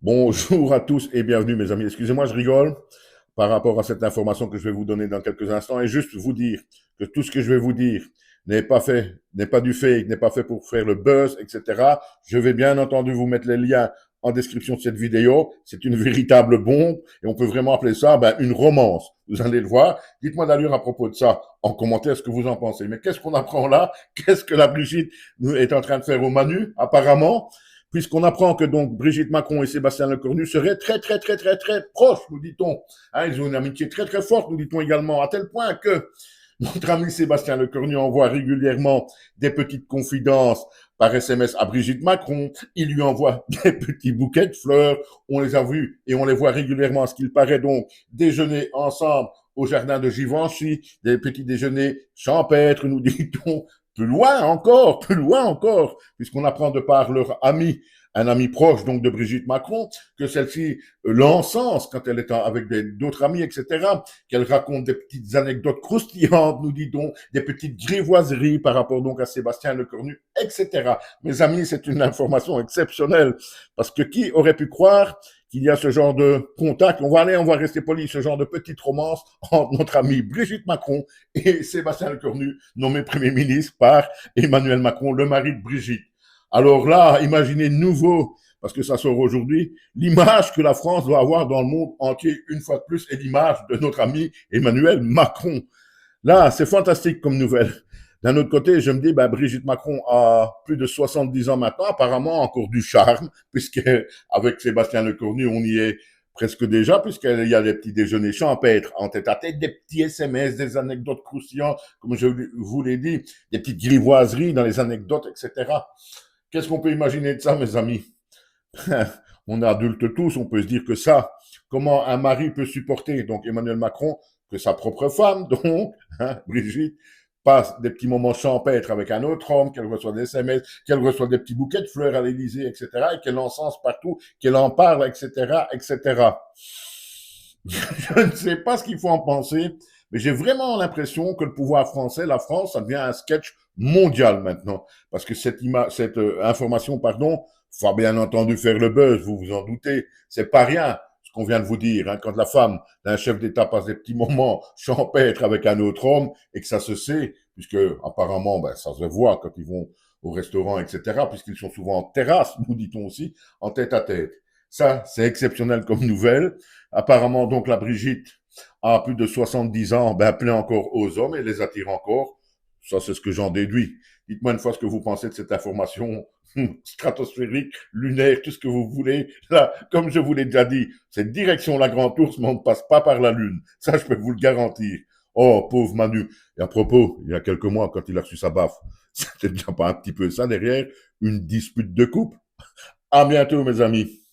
Bonjour à tous et bienvenue mes amis. Excusez-moi, je rigole par rapport à cette information que je vais vous donner dans quelques instants et juste vous dire que tout ce que je vais vous dire n'est pas fait, n'est pas du fake, n'est pas fait pour faire le buzz, etc. Je vais bien entendu vous mettre les liens en description de cette vidéo. C'est une véritable bombe et on peut vraiment appeler ça une romance. Vous allez le voir. Dites-moi d'ailleurs à propos de ça en commentaire ce que vous en pensez. Mais qu'est-ce qu'on apprend là? Qu'est-ce que la Brigitte est en train de faire au Manu, apparemment? Puisqu'on apprend que donc Brigitte Macron et Sébastien Lecornu seraient très proches, nous dit-on. Hein, ils ont une amitié très forte, nous dit-on également, à tel point que notre ami Sébastien Lecornu envoie régulièrement des petites confidences par SMS à Brigitte Macron. Il lui envoie des petits bouquets de fleurs. On les a vus et on les voit régulièrement, à ce qu'il paraît donc, déjeuner ensemble au jardin de Givenchy, des petits déjeuners champêtres, nous dit-on, plus loin encore, puisqu'on apprend de par leur ami, un ami proche donc de Brigitte Macron, que celle-ci l'encense quand elle est avec d'autres amis, etc., qu'elle raconte des petites anecdotes croustillantes, nous dit-on, des petites grivoiseries par rapport donc à Sébastien Lecornu, etc. Mes amis, c'est une information exceptionnelle, parce que qui aurait pu croire qu'il y a ce genre de contact, on va rester poli, ce genre de petite romance entre notre ami Brigitte Macron et Sébastien Lecornu, nommé Premier ministre par Emmanuel Macron, le mari de Brigitte. Alors là, imaginez de nouveau, parce que ça sort aujourd'hui, l'image que la France doit avoir dans le monde entier, une fois de plus, est l'image de notre ami Emmanuel Macron. Là, c'est fantastique comme nouvelle. D'un autre côté, je me dis, Brigitte Macron a plus de 70 ans maintenant, apparemment encore du charme, puisqu'avec Sébastien Lecornu, on y est presque déjà, puisqu'il y a des petits déjeuners champêtres en tête à tête, des petits SMS, des anecdotes croustillantes, comme je vous l'ai dit, des petites grivoiseries dans les anecdotes, etc. Qu'est-ce qu'on peut imaginer de ça, mes amis? On est adultes tous, on peut se dire que ça, comment un mari peut supporter, donc Emmanuel Macron, que sa propre femme, donc, Brigitte, passe des petits moments champêtres avec un autre homme, qu'elle reçoit des SMS, qu'elle reçoit des petits bouquets de fleurs à l'Élysée, etc., et qu'elle encense partout, qu'elle en parle, etc., etc. Je ne sais pas ce qu'il faut en penser, mais j'ai vraiment l'impression que le pouvoir français, la France, ça devient un sketch mondial maintenant. Parce que cette information, pardon, faut bien entendu faire le buzz, vous vous en doutez. C'est pas rien ce qu'on vient de vous dire. Hein, quand la femme d'un chef d'État passe des petits moments champêtres avec un autre homme et que ça se sait, puisque apparemment, ça se voit quand ils vont au restaurant, etc., puisqu'ils sont souvent en terrasse, nous dit-on aussi, en tête à tête. Ça, c'est exceptionnel comme nouvelle. Apparemment, donc, la Brigitte a plus de 70 ans, plaît encore aux hommes et les attire encore. Ça, c'est ce que j'en déduis. Dites-moi une fois ce que vous pensez de cette information stratosphérique, lunaire, tout ce que vous voulez. Là, comme je vous l'ai déjà dit, c'est direction la Grande Ourse, mais on ne passe pas par la Lune. Ça, je peux vous le garantir. Oh, pauvre Manu. Et à propos, il y a quelques mois, quand il a reçu sa baffe, c'était déjà pas un petit peu ça derrière, une dispute de couple. À bientôt, mes amis.